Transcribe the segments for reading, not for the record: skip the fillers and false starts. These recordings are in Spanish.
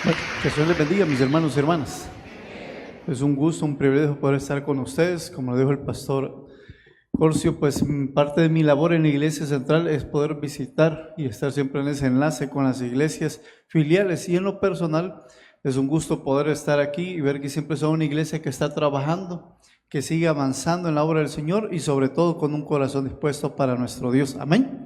Que Dios les bendiga, mis hermanos y hermanas. Es un gusto, un privilegio poder estar con ustedes. Como lo dijo el pastor Corcio, pues parte de mi labor en la Iglesia Central es poder visitar y estar siempre en ese enlace con las iglesias filiales. Y en lo personal, es un gusto poder estar aquí y ver que siempre son una iglesia que está trabajando, que sigue avanzando en la obra del Señor y sobre todo con un corazón dispuesto para nuestro Dios. Amén.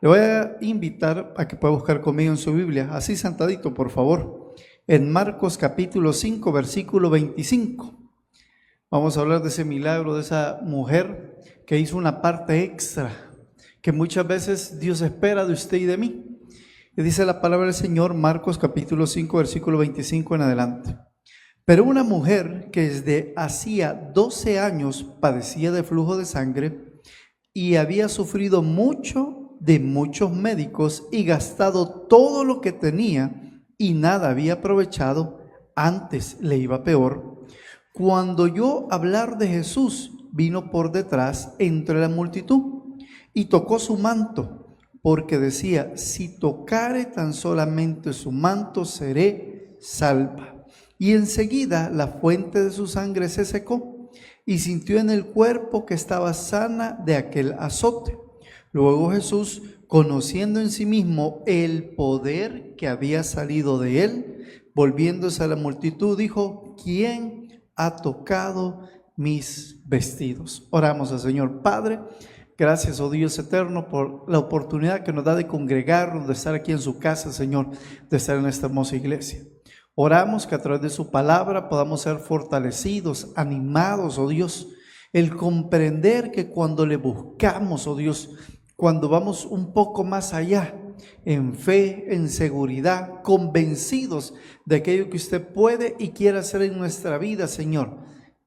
Le voy a invitar a que pueda buscar conmigo en su Biblia, así sentadito por favor, en Marcos capítulo 5, versículo 25. Vamos a hablar de ese milagro, de esa mujer que hizo una parte extra, que muchas veces Dios espera de usted y de mí. Y dice la palabra del Señor, Marcos capítulo 5, versículo 25 en adelante. Pero una mujer que desde hacía 12 años padecía de flujo de sangre y había sufrido mucho de muchos médicos y gastado todo lo que tenía y nada había aprovechado, antes le iba peor. Cuando oyó hablar de Jesús, vino por detrás entre la multitud y tocó su manto, porque decía: si tocare tan solamente su manto, seré salva. Y enseguida la fuente de su sangre se secó y sintió en el cuerpo que estaba sana de aquel azote. Luego Jesús, conociendo en sí mismo el poder que había salido de él, volviéndose a la multitud, dijo: ¿quién ha tocado mis vestidos? Oramos al Señor. Padre, gracias, oh Dios eterno, por la oportunidad que nos da de congregarnos, de estar aquí en su casa, Señor, de estar en esta hermosa iglesia. Oramos que a través de su palabra podamos ser fortalecidos, animados, oh Dios, el comprender que cuando le buscamos, oh Dios, cuando vamos un poco más allá, en fe, en seguridad, convencidos de aquello que usted puede y quiere hacer en nuestra vida, Señor,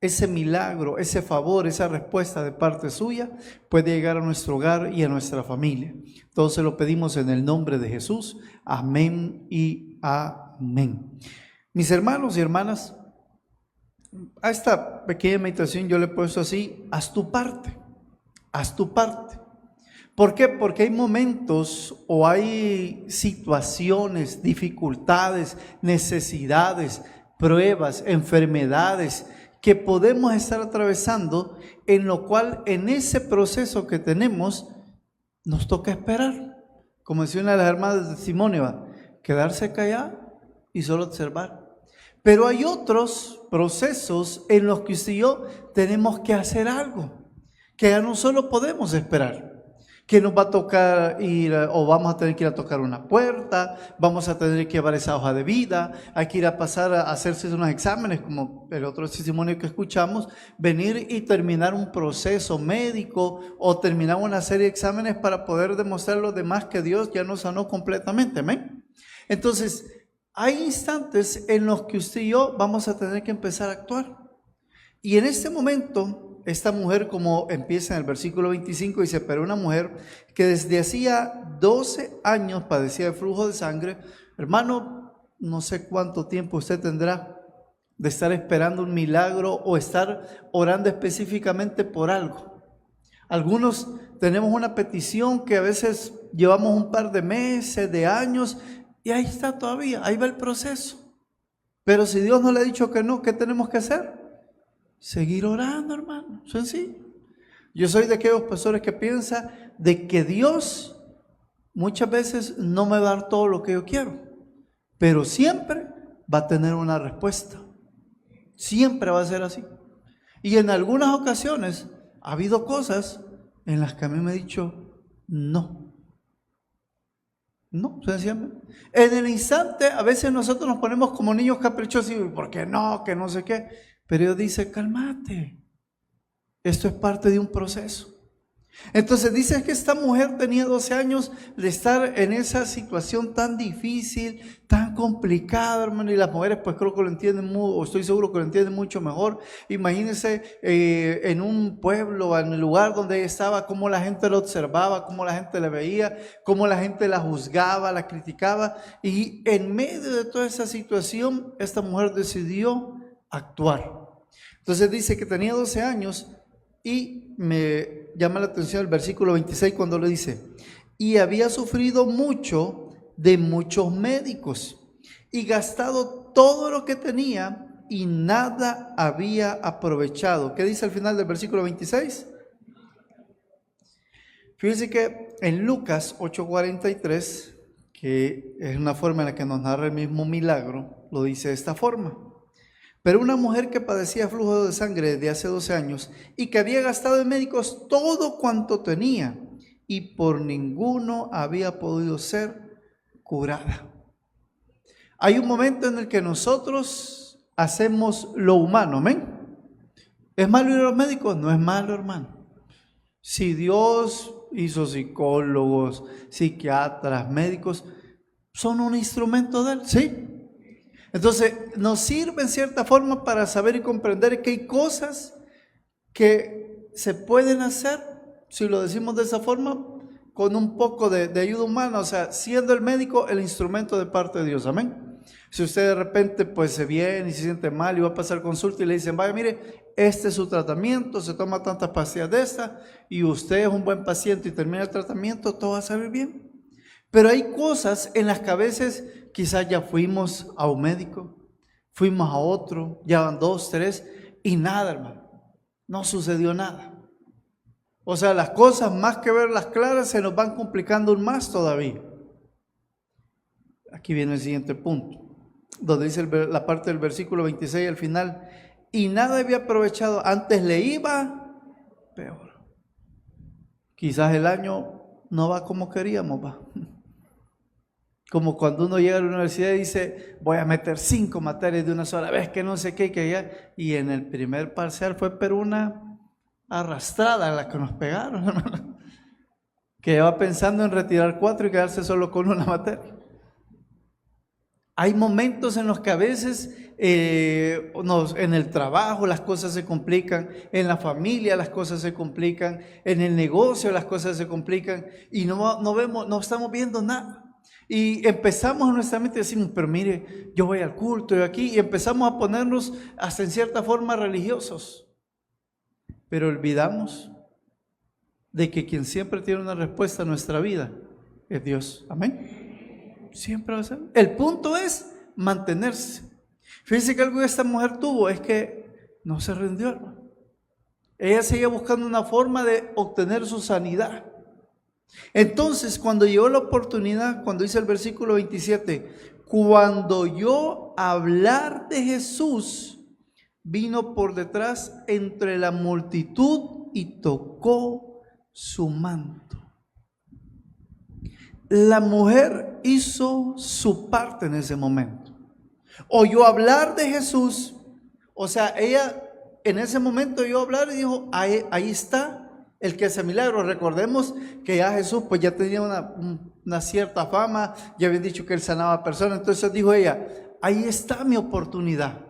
ese milagro, ese favor, esa respuesta de parte suya puede llegar a nuestro hogar y a nuestra familia. Todo se lo pedimos en el nombre de Jesús. Amén y amén. Mis hermanos y hermanas, a esta pequeña meditación yo le he puesto así: haz tu parte, haz tu parte. ¿Por qué? Porque hay momentos o hay situaciones, dificultades, necesidades, pruebas, enfermedades que podemos estar atravesando, en lo cual en ese proceso que tenemos nos toca esperar. Como decía una de las hermanas de testimonio, quedarse callado y solo observar. Pero hay otros procesos en los que usted y yo tenemos que hacer algo, que ya no solo podemos esperar, que nos va a tocar ir, o vamos a tener que ir a tocar una puerta, vamos a tener que llevar esa hoja de vida, hay que ir a pasar a hacerse unos exámenes, como el otro testimonio que escuchamos, venir y terminar un proceso médico o terminar una serie de exámenes para poder demostrar a los demás que Dios ya nos sanó completamente. Amén. Entonces, hay instantes en los que usted y yo vamos a tener que empezar a actuar. Y en este momento, esta mujer, como empieza en el versículo 25, dice: pero una mujer que desde hacía 12 años padecía de flujo de sangre. Hermano, no sé cuánto tiempo usted tendrá de estar esperando un milagro o estar orando específicamente por algo. Algunos tenemos una petición que a veces llevamos un par de meses, de años, y ahí está todavía, ahí va el proceso. Pero si Dios no le ha dicho que no, ¿qué tenemos que hacer? Seguir orando, hermano, sencillo. Yo soy de aquellos pastores que piensan de que Dios muchas veces no me va a dar todo lo que yo quiero, pero siempre va a tener una respuesta. Siempre va a ser así. Y en algunas ocasiones ha habido cosas en las que a mí me ha dicho no. No, sencillamente. En el instante, a veces nosotros nos ponemos como niños caprichosos y ¿por qué no? Que no sé qué. Pero Dios dice: cálmate. Esto es parte de un proceso. Entonces dice que esta mujer tenía 12 años de estar en esa situación tan difícil, tan complicada, hermano, y las mujeres pues creo que lo entienden, o estoy seguro que lo entienden mucho mejor. Imagínense en un pueblo, en el lugar donde ella estaba, cómo la gente la observaba, cómo la gente la veía, cómo la gente la juzgaba, la criticaba, y en medio de toda esa situación, esta mujer decidió actuar. Entonces dice que tenía 12 años y me llama la atención el versículo 26 cuando le dice: y había sufrido mucho de muchos médicos y gastado todo lo que tenía y nada había aprovechado. ¿Qué dice al final del versículo 26? Fíjense que en Lucas 8:43, que es una forma en la que nos narra el mismo milagro, lo dice de esta forma. Pero una mujer que padecía flujo de sangre desde hace 12 años y que había gastado en médicos todo cuanto tenía y por ninguno había podido ser curada. Hay un momento en el que nosotros hacemos lo humano, ¿amén? ¿Es malo ir a los médicos? No es malo, hermano. Si Dios hizo psicólogos, psiquiatras, médicos, son un instrumento de Él, ¿sí? Entonces, nos sirve en cierta forma para saber y comprender que hay cosas que se pueden hacer, si lo decimos de esa forma, con un poco de ayuda humana, o sea, siendo el médico el instrumento de parte de Dios, amén. Si usted de repente pues se viene y se siente mal y va a pasar consulta y le dicen, vaya, mire, este es su tratamiento, se toma tantas pastillas de esta y usted es un buen paciente y termina el tratamiento, todo va a salir bien. Pero hay cosas en las que a veces quizás ya fuimos a un médico, fuimos a otro, ya van 2, 3 y nada, hermano, no sucedió nada. O sea, las cosas más que verlas claras se nos van complicando aún más todavía. Aquí viene el siguiente punto, donde dice la parte del versículo 26 al final, y nada había aprovechado, antes le iba peor. Quizás el año no va como queríamos, va. Como cuando uno llega a la universidad y dice, voy a meter 5 materias de una sola vez, que no sé qué, que ya, y en el primer parcial fue pero una arrastrada la que nos pegaron, hermano, que va pensando en retirar 4 y quedarse solo con una materia. Hay momentos en los que a veces en el trabajo las cosas se complican, en la familia las cosas se complican, en el negocio las cosas se complican y no estamos viendo nada. Y empezamos en nuestra mente a decir, pero mire, yo voy al culto y aquí, y empezamos a ponernos hasta en cierta forma religiosos. Pero olvidamos de que quien siempre tiene una respuesta a nuestra vida es Dios. Amén. Siempre va a ser. El punto es mantenerse. Fíjense que algo que esta mujer tuvo es que no se rindió, hermano. Ella seguía buscando una forma de obtener su sanidad. Entonces, cuando llegó la oportunidad, cuando dice el versículo 27, cuando oyó hablar de Jesús, vino por detrás entre la multitud y tocó su manto. La mujer hizo su parte en ese momento. Oyó hablar de Jesús, o sea, ella en ese momento oyó hablar y dijo, ahí está el que hace milagros. Recordemos que ya Jesús pues ya tenía una cierta fama, ya habían dicho que él sanaba a personas, entonces dijo ella, ahí está mi oportunidad.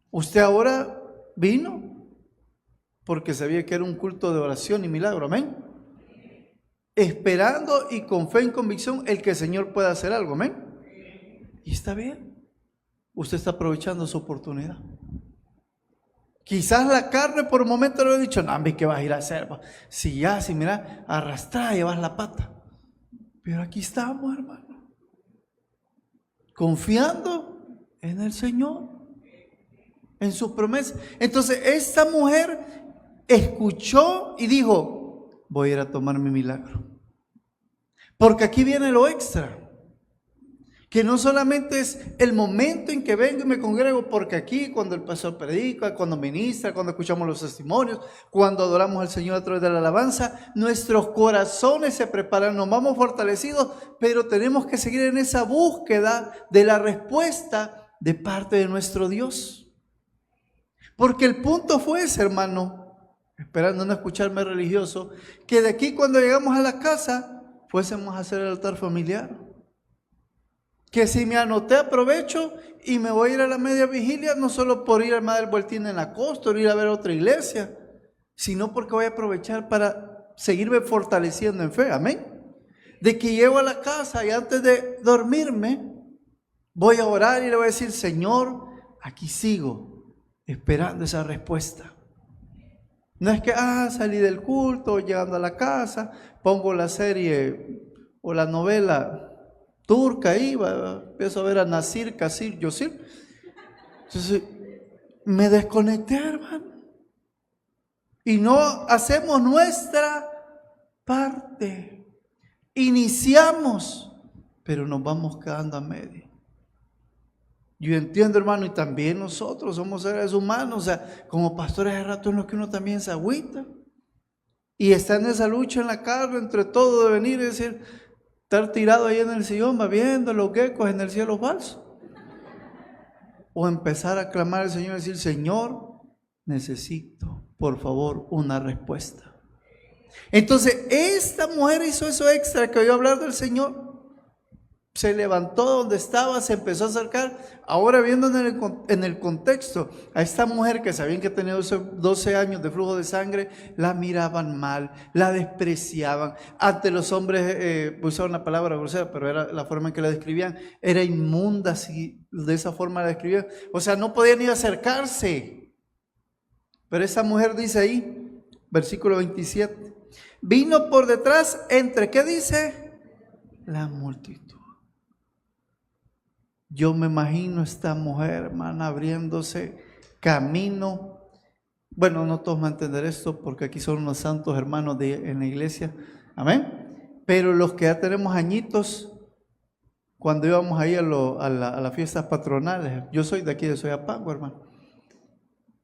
Usted ahora vino porque sabía que era un culto de oración y milagro, amén. Esperando y con fe y convicción el que el Señor pueda hacer algo, amén. Y está bien, usted está aprovechando su oportunidad. Quizás la carne por un momento le ha dicho, no, ¿qué vas a ir a hacer? Si mira, arrastrar, llevas la pata. Pero aquí estamos, hermano, confiando en el Señor, en sus promesas. Entonces esta mujer escuchó y dijo, voy a ir a tomar mi milagro. Porque aquí viene lo extra. Que no solamente es el momento en que vengo y me congrego, porque aquí cuando el pastor predica, cuando ministra, cuando escuchamos los testimonios, cuando adoramos al Señor a través de la alabanza, nuestros corazones se preparan, nos vamos fortalecidos, pero tenemos que seguir en esa búsqueda de la respuesta de parte de nuestro Dios. Porque el punto fue ese, hermano, esperando no escucharme religioso, que de aquí cuando llegamos a la casa, fuésemos a hacer el altar familiar. Que si me anoté aprovecho y me voy a ir a la media vigilia, no solo por ir a dar vueltín en la costa o ir a ver otra iglesia, sino porque voy a aprovechar para seguirme fortaleciendo en fe, amén. De que llego a la casa y antes de dormirme, voy a orar y le voy a decir, Señor, aquí sigo esperando esa respuesta. No es que, salí del culto, llegando a la casa, pongo la serie o la novela turca ahí, empiezo a ver a Nasir, Casir, Yosir. Entonces, me desconecté, hermano. Y no hacemos nuestra parte. Iniciamos, pero nos vamos quedando a medio. Yo entiendo, hermano, y también nosotros somos seres humanos, o sea, como pastores hay ratos en los que uno también se agüita. Y está en esa lucha en la carne entre todo de venir y decir, estar tirado ahí en el sillón, va viendo los geckos en el cielo falso. O empezar a clamar al Señor y decir, Señor, necesito, por favor, una respuesta. Entonces, esta mujer hizo eso extra que oyó hablar del Señor. Se levantó donde estaba, se empezó a acercar. Ahora viendo en el contexto, a esta mujer que sabían que tenía 12 años de flujo de sangre, la miraban mal, la despreciaban. Ante los hombres, usaban una palabra grosera, pero era la forma en que la describían, era inmunda, si de esa forma la describían. O sea, no podían ni acercarse. Pero esa mujer dice ahí, versículo 27, vino por detrás entre, ¿qué dice? La multitud. Yo me imagino esta mujer, hermana, abriéndose camino. Bueno, no todos van a entender esto porque aquí son unos santos hermanos en la iglesia. Amén. Pero los que ya tenemos añitos, cuando íbamos ahí a las fiestas patronales, yo soy de aquí de Soyapango, hermano.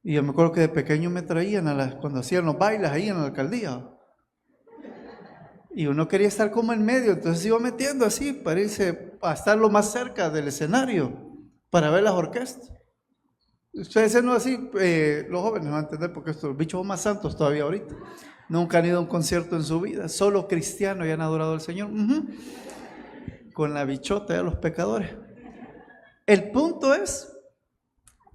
Y yo me acuerdo que de pequeño me traían cuando hacían los bailes ahí en la alcaldía. Y uno quería estar como en medio, entonces se iba metiendo así, para irse a estar lo más cerca del escenario, para ver las orquestas. Ustedes no así, los jóvenes van a entender porque estos bichos son más santos todavía ahorita. Nunca han ido a un concierto en su vida, solo cristianos y han adorado al Señor. Con la bichota de los pecadores. El punto es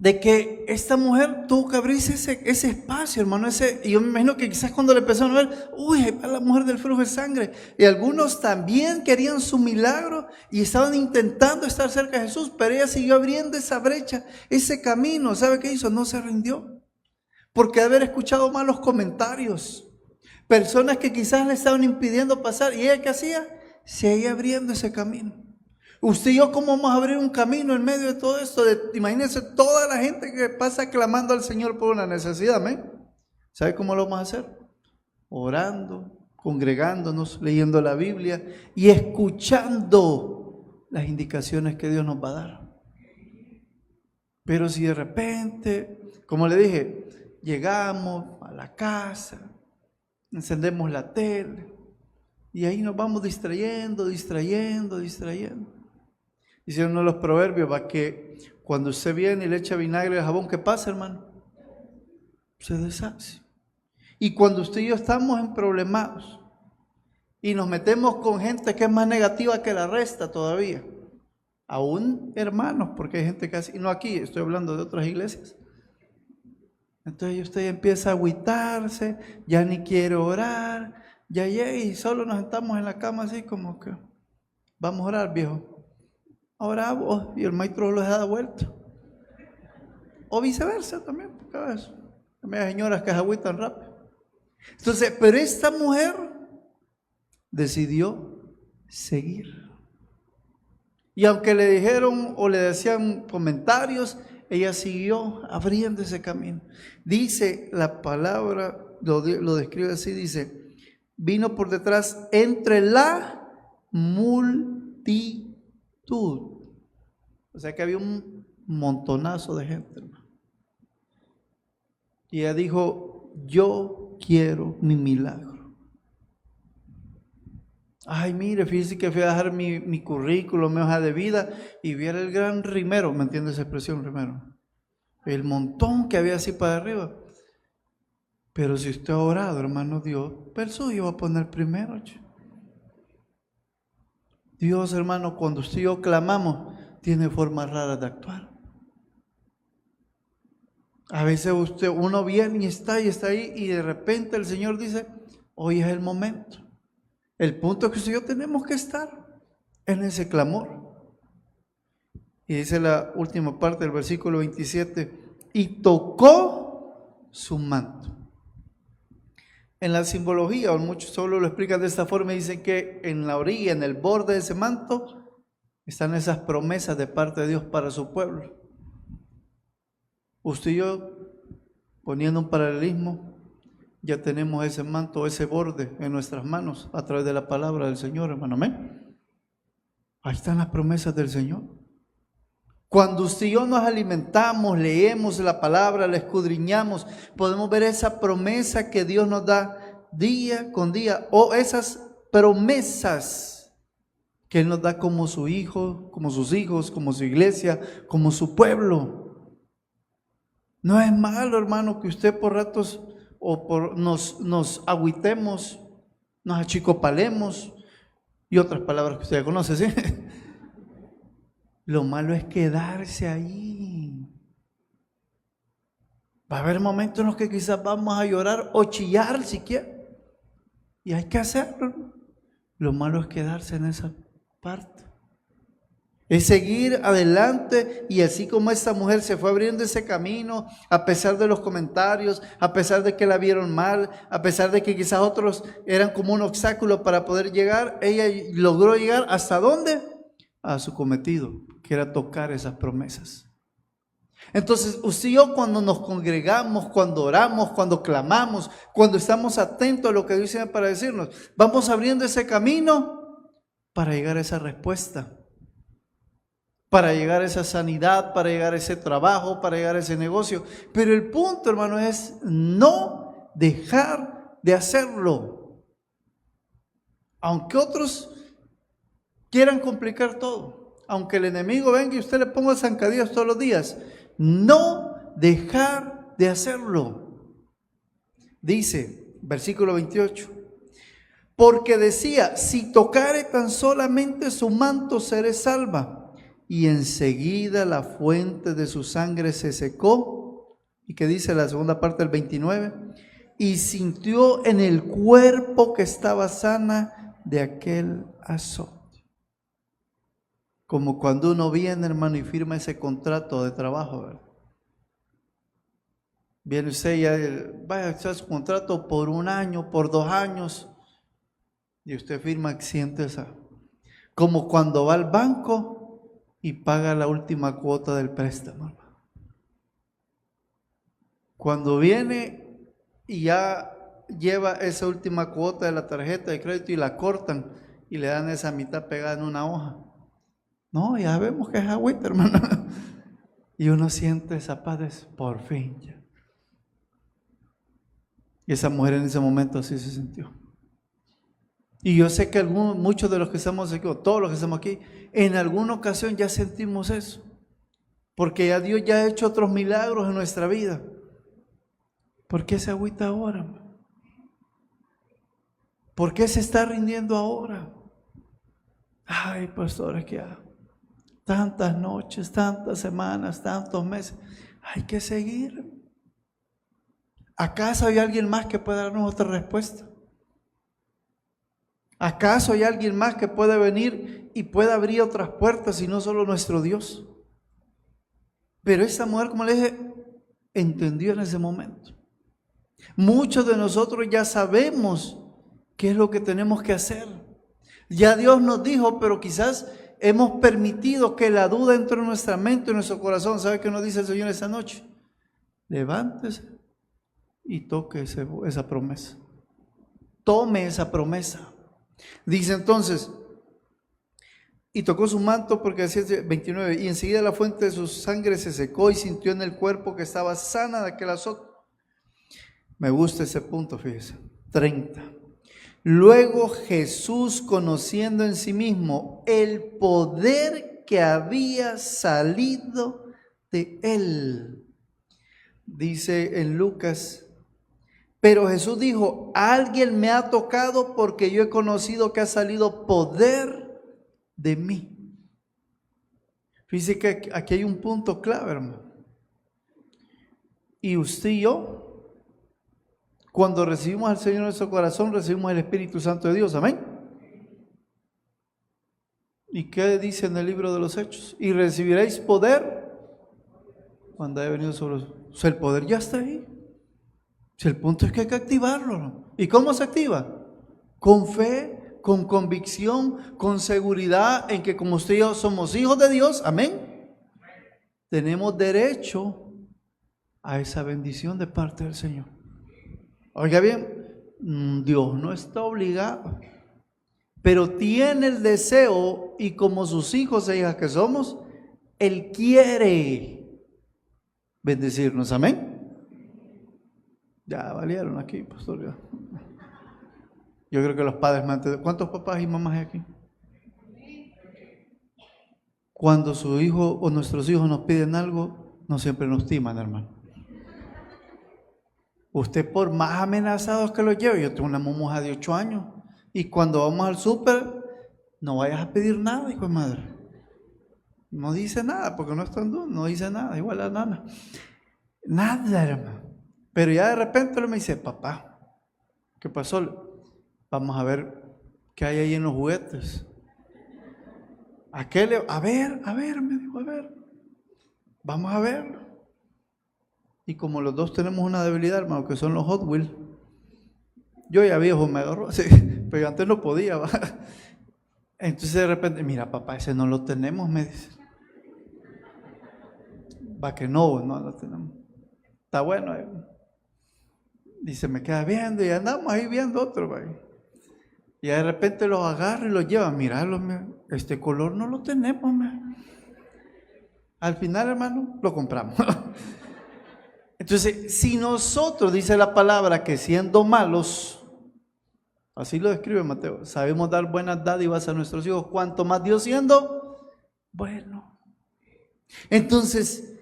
de que esta mujer tuvo que abrirse ese espacio, hermano, y yo me imagino que quizás cuando le empezaron a ver, uy, ahí va la mujer del flujo de sangre, y algunos también querían su milagro y estaban intentando estar cerca de Jesús, pero ella siguió abriendo esa brecha, ese camino. ¿Sabe qué hizo? No se rindió, porque de haber escuchado malos comentarios, personas que quizás le estaban impidiendo pasar, y ella ¿qué hacía? Seguía abriendo ese camino. Usted y yo, ¿cómo vamos a abrir un camino en medio de todo esto? Imagínense toda la gente que pasa clamando al Señor por una necesidad, ¿amén? ¿Sabe cómo lo vamos a hacer? Orando, congregándonos, leyendo la Biblia y escuchando las indicaciones que Dios nos va a dar. Pero si de repente, como le dije, llegamos a la casa, encendemos la tele y ahí nos vamos distrayendo. Dice uno de los proverbios, va, que cuando usted viene y le echa vinagre al jabón, ¿qué pasa, hermano? Se deshace. Y cuando usted y yo estamos en problemados y nos metemos con gente que es más negativa que la resta todavía, aún hermanos, porque hay gente que así, no aquí, estoy hablando de otras iglesias. Entonces usted empieza a agüitarse, ya ni quiere orar, ya llega y solo nos sentamos en la cama así como que, vamos a orar, viejo. Ahora vos, y el maestro lo da vuelta. O viceversa también, porque a veces también hay señoras que se agüitan rápido. Entonces, pero esta mujer decidió seguir. Y aunque le dijeron o le decían comentarios, ella siguió abriendo ese camino. Dice la palabra, lo describe así, dice, vino por detrás entre la multitud. O sea que había un montonazo de gente, hermano. Y ella dijo, yo quiero mi milagro. Ay, mire, fíjese que fui a dejar mi currículum, mi hoja de vida, y viera el gran rimero, ¿me entiende esa expresión, rimero? El montón que había así para arriba. Pero si usted ha orado, hermano, Dios, el suyo va a poner primero. Dios, hermano, cuando usted y yo clamamos, tiene formas raras de actuar. A veces uno viene y está ahí, y de repente el Señor dice, hoy es el momento. El punto es que usted y yo tenemos que estar en ese clamor. Y dice la última parte del versículo 27, y tocó su manto. En la simbología, o muchos solo lo explican de esta forma, dicen que en la orilla, en el borde de ese manto, Están esas promesas de parte de Dios para su pueblo. Usted y yo, poniendo un paralelismo, ya tenemos ese manto, ese borde en nuestras manos a través de la palabra del Señor, hermano. Amén. Ahí están las promesas del Señor. Cuando usted y yo nos alimentamos, leemos la palabra, la escudriñamos, podemos ver esa promesa que Dios nos da día con día, o esas promesas que Él nos da como su hijo, como sus hijos, como su iglesia, como su pueblo. No es malo, hermano, que usted por ratos nos agüitemos, nos achicopalemos y otras palabras que usted ya conoce, ¿sí? Lo malo es quedarse ahí. Va a haber momentos en los que quizás vamos a llorar o chillar siquiera. Y hay que hacerlo. Lo malo es quedarse en esa parte. Es seguir adelante, y así como esta mujer se fue abriendo ese camino, a pesar de los comentarios, a pesar de que la vieron mal, a pesar de que quizás otros eran como un obstáculo para poder llegar, ella logró llegar ¿hasta dónde? A su cometido, que era tocar esas promesas. Entonces, usted y yo, cuando nos congregamos, cuando oramos, cuando clamamos, cuando estamos atentos a lo que Dios tiene para decirnos, vamos abriendo ese camino para llegar a esa respuesta, para llegar a esa sanidad, para llegar a ese trabajo, para llegar a ese negocio. Pero el punto, hermano, es no dejar de hacerlo. Aunque otros quieran complicar todo, aunque el enemigo venga y usted le ponga zancadillas todos los días, no dejar de hacerlo. Dice, versículo 28, porque decía, si tocare tan solamente su manto, seré salva. Y enseguida la fuente de su sangre se secó. ¿Y qué dice la segunda parte del 29? Y sintió en el cuerpo que estaba sana de aquel azote. Como cuando uno viene, hermano, y firma ese contrato de trabajo, ¿verdad? Viene usted y vaya a hacer su contrato por 1 año, por 2 años, y usted firma, siente esa. Como cuando va al banco y paga la última cuota del préstamo. Cuando viene y ya lleva esa última cuota de la tarjeta de crédito y la cortan y le dan esa mitad pegada en una hoja. No, ya vemos que es agüita, hermano. Y uno siente esa paz, por fin ya. Y esa mujer en ese momento así se sintió. Y yo sé que muchos de los que estamos aquí, o todos los que estamos aquí, en alguna ocasión ya sentimos eso. Porque ya Dios ya ha hecho otros milagros en nuestra vida. ¿Por qué se agüita ahora? ¿Por qué se está rindiendo ahora? Ay, pastor, es que tantas noches, tantas semanas, tantos meses. Hay que seguir. ¿Acaso hay alguien más que pueda darnos otra respuesta? ¿Acaso hay alguien más que pueda venir y pueda abrir otras puertas y no solo nuestro Dios? Pero esa mujer, como le dije, entendió en ese momento. Muchos de nosotros ya sabemos qué es lo que tenemos que hacer. Ya Dios nos dijo, pero quizás hemos permitido que la duda entre en nuestra mente, en nuestro corazón. ¿Sabe qué nos dice el Señor esta noche? Levántese y toque esa promesa. Tome esa promesa. Dice entonces, y tocó su manto, porque decía 29, y enseguida la fuente de su sangre se secó y sintió en el cuerpo que estaba sana de aquel azote. Me gusta ese punto, fíjese. 30. Luego Jesús, conociendo en sí mismo el poder que había salido de él, dice en Lucas, pero Jesús dijo, alguien me ha tocado porque yo he conocido que ha salido poder de mí. Fíjese que aquí hay un punto clave, hermano. Y usted y yo, cuando recibimos al Señor en nuestro corazón, recibimos el Espíritu Santo de Dios, amén. ¿Y qué dice en el libro de los Hechos? Y recibiréis poder cuando haya venido sobre vosotros. O sea, el poder ya está ahí. Si el punto es que hay que activarlo, ¿no? ¿Y cómo se activa? Con fe, con convicción, con seguridad en que como usted y yo somos hijos de Dios, amén, tenemos derecho a esa bendición de parte del Señor. Oiga bien, Dios no está obligado, pero tiene el deseo y como sus hijos e hijas que somos, Él quiere bendecirnos, amén. Ya valieron aquí, pastor. Yo creo que los padres me han entendido. ¿Cuántos papás y mamás hay aquí? Cuando su hijo o nuestros hijos nos piden algo, no siempre nos timan, hermano. Usted por más amenazados que lo lleve, yo tengo una mujer de 8 años, y cuando vamos al súper, no vayas a pedir nada, hijo de madre. No dice nada, porque no está en duda, no dice nada, igual a nana. Nada, hermano. Pero ya de repente él me dice, papá, ¿qué pasó? Vamos a ver qué hay ahí en los juguetes. A ver, me dijo, a ver. Vamos a ver. Y como los dos tenemos una debilidad, hermano, que son los Hot Wheels. Yo ya viejo me agarró, sí, pero antes no podía, ¿va? Entonces de repente, mira papá, ese no lo tenemos, me dice. Va que no lo tenemos. Está bueno. Dice, me queda viendo y andamos ahí viendo otro, ¿va? Y de repente los agarra y los lleva, mirarlos, este color no lo tenemos, ¿va? Al final, hermano, lo compramos. Entonces, si nosotros, dice la palabra, que siendo malos, así lo describe Mateo, sabemos dar buenas dádivas a nuestros hijos, cuanto más Dios siendo bueno. Entonces,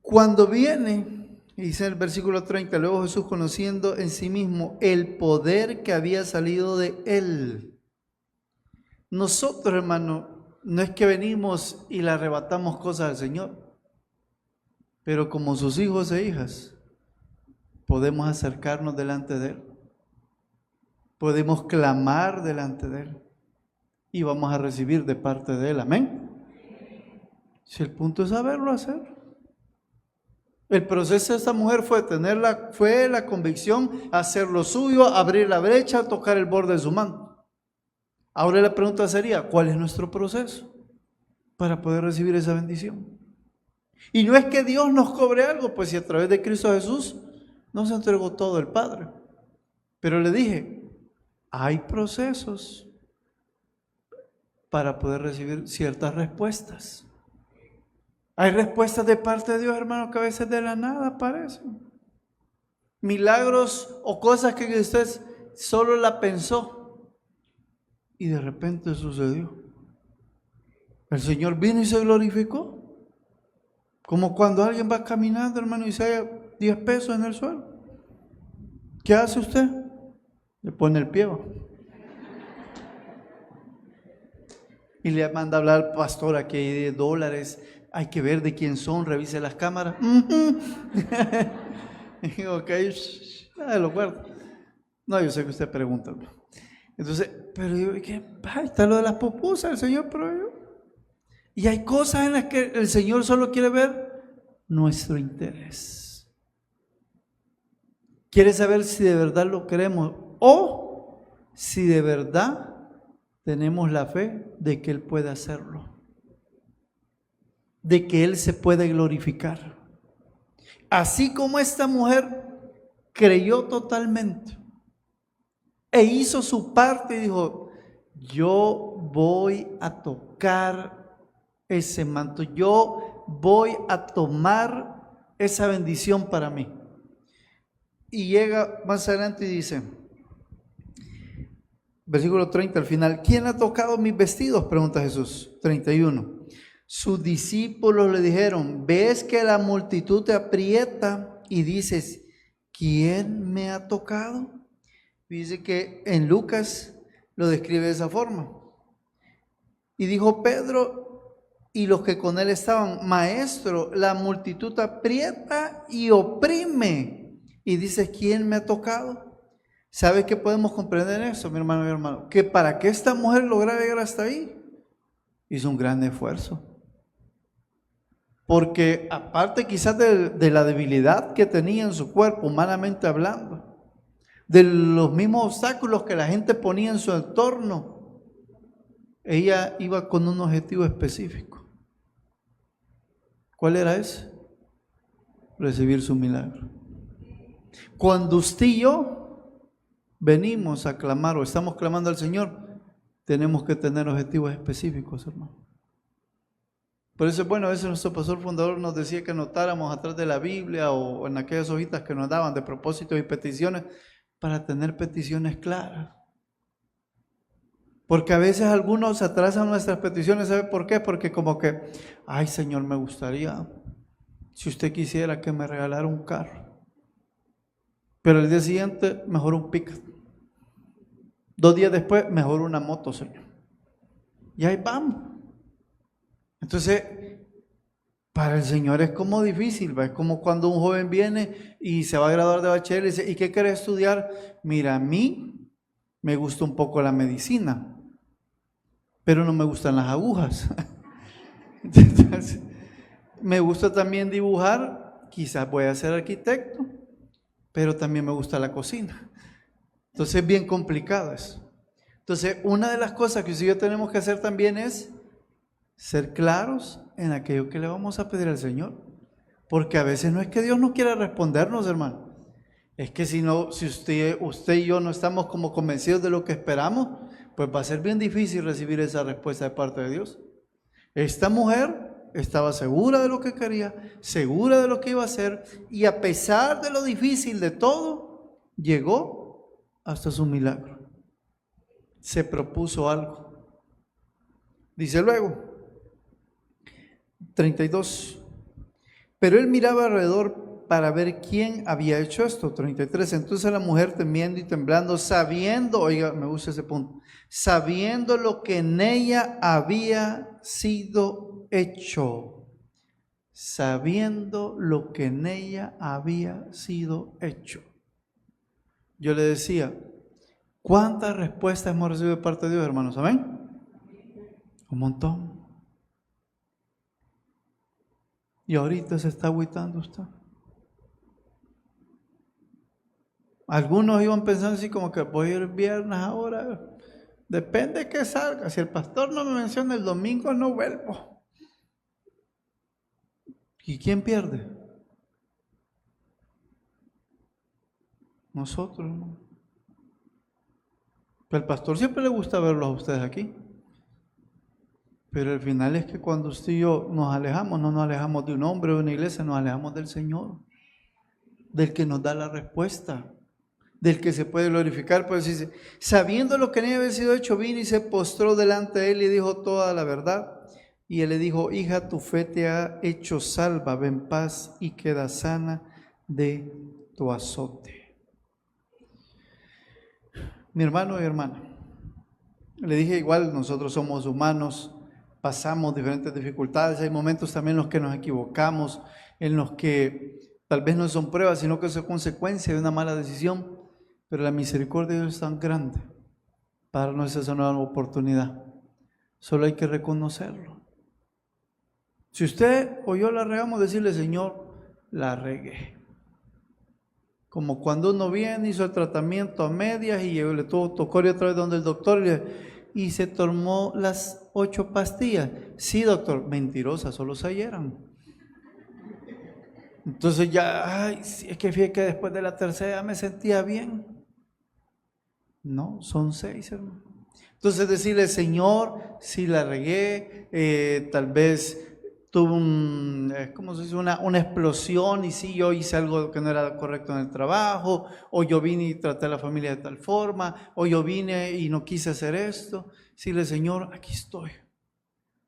cuando viene, dice en el versículo 30, luego Jesús, conociendo en sí mismo el poder que había salido de él. Nosotros, hermano, no es que venimos y le arrebatamos cosas al Señor, pero como sus hijos e hijas, podemos acercarnos delante de Él. Podemos clamar delante de Él. Y vamos a recibir de parte de Él. Amén. Si el punto es saberlo hacer. El proceso de esta mujer fue la convicción, hacer lo suyo, abrir la brecha, tocar el borde de su mano. Ahora la pregunta sería, ¿cuál es nuestro proceso para poder recibir esa bendición? Y no es que Dios nos cobre algo, pues si a través de Cristo Jesús nos entregó todo el Padre. Pero le dije, hay procesos para poder recibir ciertas respuestas. Hay respuestas de parte de Dios, hermano, que a veces de la nada aparecen. Milagros o cosas que usted solo la pensó y de repente sucedió. El Señor vino y se glorificó. Como cuando alguien va caminando, hermano, y se halla 10 pesos en el suelo. ¿Qué hace usted? Le pone el pie. Y le manda a hablar al pastor, aquí hay $10, hay que ver de quién son, revise las cámaras. Ok, nada de lo guardo. No, yo sé que usted pregunta. Entonces, pero yo, ¿qué? Está lo de las pupusas, el Señor proveyó. Y hay cosas en las que el Señor solo quiere ver nuestro interés. Quiere saber si de verdad lo queremos o si de verdad tenemos la fe de que Él puede hacerlo, de que Él se puede glorificar. Así como esta mujer creyó totalmente e hizo su parte y dijo, yo voy a tocar ese manto, yo voy a tomar esa bendición para mí. Y llega más adelante y dice, versículo 30 al final, ¿quién ha tocado mis vestidos?, pregunta Jesús. 31, sus discípulos le dijeron, ves que la multitud te aprieta y dices, ¿quién me ha tocado? Dice que en Lucas lo describe de esa forma. Y dijo Pedro y los que con él estaban, maestro, la multitud aprieta y oprime. Y dices, ¿quién me ha tocado? ¿Sabes qué podemos comprender eso, mi hermano y mi hermano? Que para que esta mujer lograra llegar hasta ahí, hizo un gran esfuerzo. Porque aparte quizás de la debilidad que tenía en su cuerpo, humanamente hablando, de los mismos obstáculos que la gente ponía en su entorno. Ella iba con un objetivo específico. ¿Cuál era ese? Recibir su milagro. Cuando usted y yo venimos a clamar o estamos clamando al Señor, tenemos que tener objetivos específicos, hermano. Por eso, bueno, a veces nuestro pastor fundador nos decía que anotáramos atrás de la Biblia o en aquellas hojitas que nos daban de propósitos y peticiones para tener peticiones claras. Porque a veces algunos atrasan nuestras peticiones, ¿sabe por qué? Porque como que, ay Señor, me gustaría, si usted quisiera que me regalara un carro. Pero el día siguiente, mejor un Pickup. 2 días después, mejor una moto, Señor. Y ahí vamos. Entonces, para el Señor es como difícil, ¿va? Es como cuando un joven viene y se va a graduar de bachiller y dice, ¿y qué quiere estudiar? Mira, a mí me gusta un poco la medicina, pero no me gustan las agujas. Entonces, me gusta también dibujar, quizás voy a ser arquitecto, pero también me gusta la cocina. Entonces es bien complicado eso. Entonces, una de las cosas que usted y yo tenemos que hacer también es ser claros en aquello que le vamos a pedir al Señor. Porque a veces no es que Dios no quiera respondernos, hermano. Es que si usted y yo no estamos como convencidos de lo que esperamos, pues va a ser bien difícil recibir esa respuesta de parte de Dios. Esta mujer estaba segura de lo que quería, segura de lo que iba a hacer, y a pesar de lo difícil de todo, llegó hasta su milagro. Se propuso algo. Dice luego, 32. Pero él miraba alrededor para ver quién había hecho esto. 33. Entonces la mujer, temiendo y temblando, sabiendo, oiga, me gusta ese punto, sabiendo lo que en ella había sido hecho. Sabiendo lo que en ella había sido hecho. Yo le decía, ¿cuántas respuestas hemos recibido de parte de Dios, hermanos? ¿Amén? Un montón. Y ahorita se está agüitando usted. Algunos iban pensando así como que voy el viernes ahora. Depende de que salga. Si el pastor no me menciona el domingo, no vuelvo. ¿Y quién pierde? Nosotros, hermano. Pero al pastor siempre le gusta verlos a ustedes aquí. Pero al final es que cuando usted y yo nos alejamos, no nos alejamos de un hombre o de una iglesia, nos alejamos del Señor, del que nos da la respuesta, del que se puede glorificar. Pues dice, sabiendo lo que en ella había sido hecho, vino y se postró delante de él y dijo toda la verdad. Y él le dijo, hija, tu fe te ha hecho salva, ve en paz y queda sana de tu azote. Mi hermano y hermana, le dije igual, nosotros somos humanos, pasamos diferentes dificultades, hay momentos también en los que nos equivocamos, en los que tal vez no son pruebas, sino que son consecuencia de una mala decisión, pero la misericordia de Dios es tan grande para darnos esa nueva oportunidad. Solo hay que reconocerlo. Si usted o yo la regamos, decirle, Señor, la regué. Como cuando uno viene, hizo el tratamiento a medias y le tocó ir otra vez donde el doctor y se tomó las 8 pastillas. Sí, doctor, mentirosa, solo 6 eran. Entonces ya, ay, es que fíjate que después de la tercera me sentía bien. No, son 6, hermano. Entonces decirle, Señor, si la regué, tal vez tuve una explosión y sí, yo hice algo que no era correcto en el trabajo, o yo vine y traté a la familia de tal forma, o yo vine y no quise hacer esto. Decirle, Señor, aquí estoy,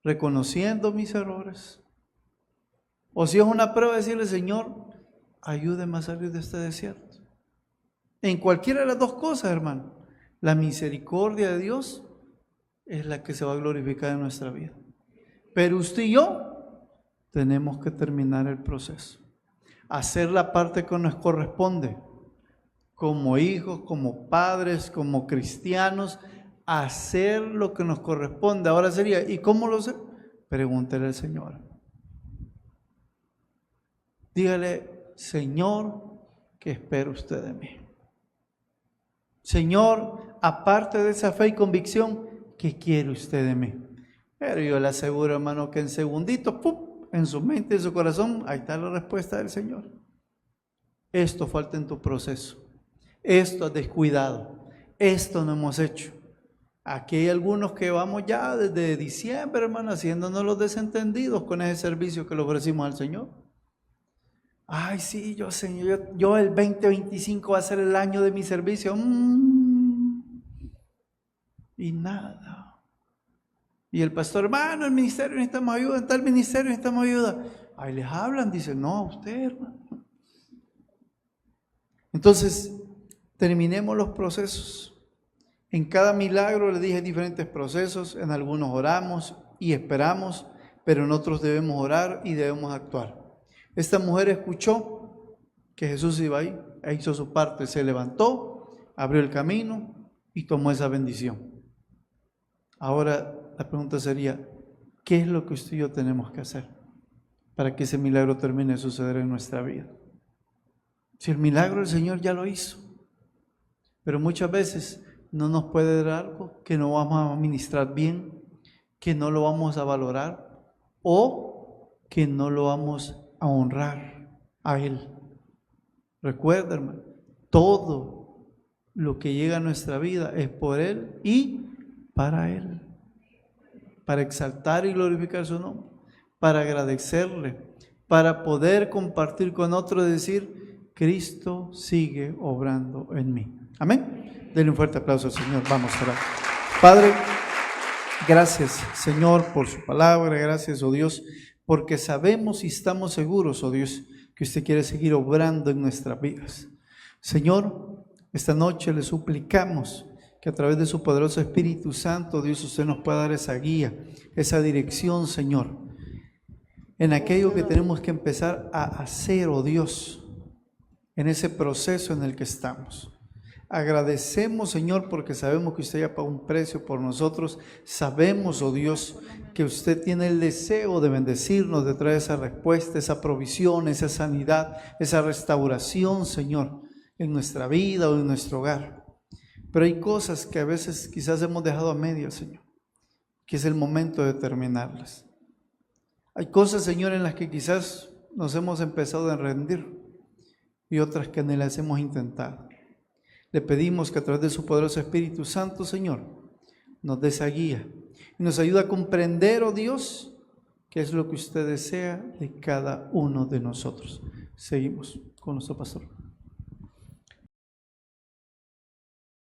reconociendo mis errores. O si es una prueba, decirle, Señor, ayúdeme a salir de este desierto. En cualquiera de las dos cosas, hermano, la misericordia de Dios es la que se va a glorificar en nuestra vida. Pero usted y yo tenemos que terminar el proceso, hacer la parte que nos corresponde, como hijos, como padres, como cristianos, hacer lo que nos corresponde. Ahora sería, ¿y cómo lo sé? Pregúntele al Señor. Dígale, Señor, ¿qué espera usted de mí? Señor, aparte de esa fe y convicción, ¿qué quiere usted de mí? Pero yo le aseguro, hermano, que en segunditos, ¡pum!, en su mente, en su corazón, ahí está la respuesta del Señor. Esto falta en tu proceso. Esto has descuidado. Esto no hemos hecho. Aquí hay algunos que vamos ya desde diciembre, hermano, haciéndonos los desentendidos con ese servicio que le ofrecimos al Señor. Ay, sí, yo, Señor, yo el 2025 va a ser el año de mi servicio. Y nada. Y el pastor, hermano, el ministerio necesitamos ayuda, en tal ministerio necesitamos ayuda. Ahí les hablan, dicen, no, a usted, hermano. Entonces, terminemos los procesos. En cada milagro, le dije, diferentes procesos. En algunos oramos y esperamos, pero en otros debemos orar y debemos actuar. Esta mujer escuchó que Jesús iba ahí, e hizo su parte, se levantó, abrió el camino y tomó esa bendición. Ahora la pregunta sería, ¿qué es lo que usted y yo tenemos que hacer para que ese milagro termine de suceder en nuestra vida? Si el milagro el Señor ya lo hizo, pero muchas veces no nos puede dar algo que no vamos a administrar bien, que no lo vamos a valorar o que no lo vamos a honrar a Él. Recuerda, hermano, todo lo que llega a nuestra vida es por Él y para Él, para exaltar y glorificar su nombre, para agradecerle, para poder compartir con otros y decir, Cristo sigue obrando en mí. Amén. Denle un fuerte aplauso al Señor. Vamos a orar. Padre, gracias, Señor, por su palabra. Gracias, oh Dios, porque sabemos y estamos seguros, oh Dios, que usted quiere seguir obrando en nuestras vidas. Señor, esta noche le suplicamos que a través de su poderoso Espíritu Santo, Dios, usted nos pueda dar esa guía, esa dirección, Señor, en aquello que tenemos que empezar a hacer, oh Dios, en ese proceso en el que estamos. Agradecemos, Señor, porque sabemos que usted ya pagó un precio por nosotros. Sabemos, oh Dios, que usted tiene el deseo de bendecirnos, de traer esa respuesta, esa provisión, esa sanidad, esa restauración, Señor, en nuestra vida o en nuestro hogar. Pero hay cosas que a veces quizás hemos dejado a medias, Señor, que es el momento de terminarlas. Hay cosas, Señor, en las que quizás nos hemos empezado a rendir y otras que ni las hemos intentado. Le pedimos que a través de su poderoso Espíritu Santo, Señor, nos dé esa guía y nos ayude a comprender, oh Dios, qué es lo que usted desea de cada uno de nosotros. Seguimos con nuestro pastor.